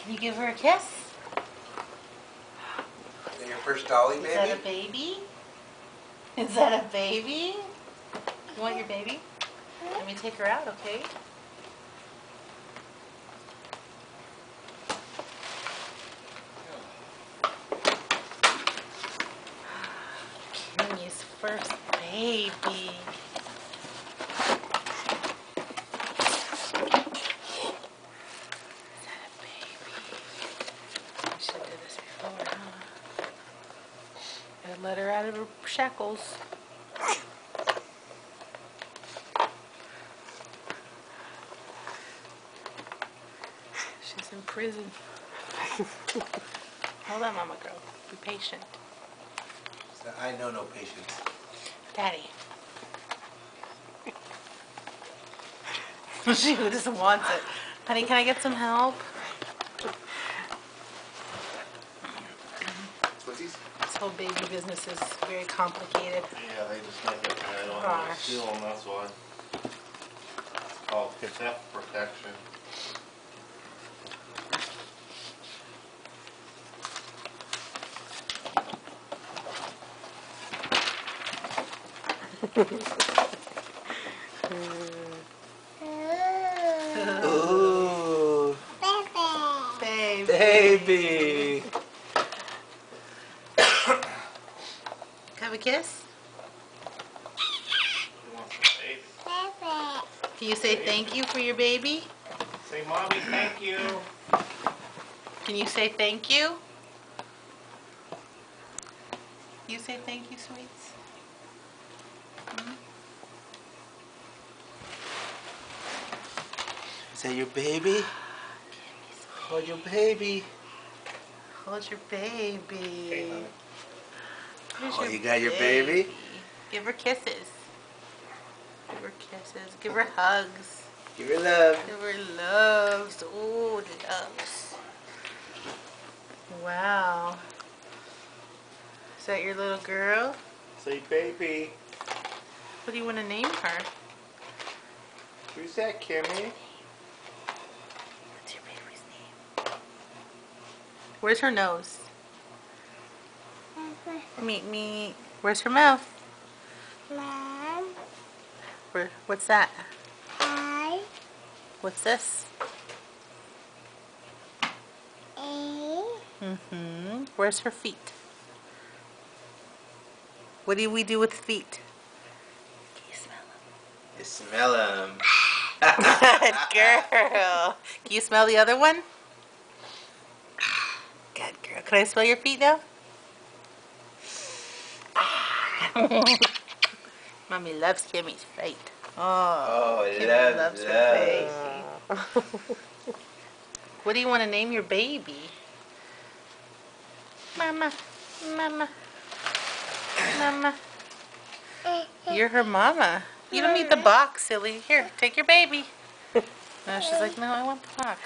Can you give her a kiss? Is that your first dolly, baby? Is that a baby? Is that a baby? You want your baby? Let me take her out, okay? Kimmy's first baby. And let her out of her shackles. She's in prison. Hold on, Mama girl. Be patient. So I know no patience. Daddy. She just wants it. Honey, can I get some help? This whole baby business is very complicated. Yeah, they just make it, I don't know, steal them, that's why. It's called theft protection. Ooh. Baby. Baby. Have a kiss? Can you say thank you for your baby? Say, Mommy, thank you. Can you say thank you? You say thank you, sweets? Is that your baby? Hold your baby. Hold your baby. Oh, you got your baby? Give her kisses. Give her kisses. Give her hugs. Give her love. Give her loves. Ooh, loves. Wow. Is that your little girl? Say, baby. What do you want to name her? Who's that, Kimmy? What's your baby's name? Where's her nose? Meet. Where's her mouth? Mom. What's that? I. What's this? A. Where's her feet? What do we do with feet? Can you smell them? You smell them. Good girl. Can you smell the other one? Good girl. Can I smell your feet now? Mommy loves Kimmy's feet. Oh, Kimmy loves her baby. What do you want to name your baby? Mama. You're her mama. You don't need the box, silly. Here, take your baby. No, she's like, no, I want the box.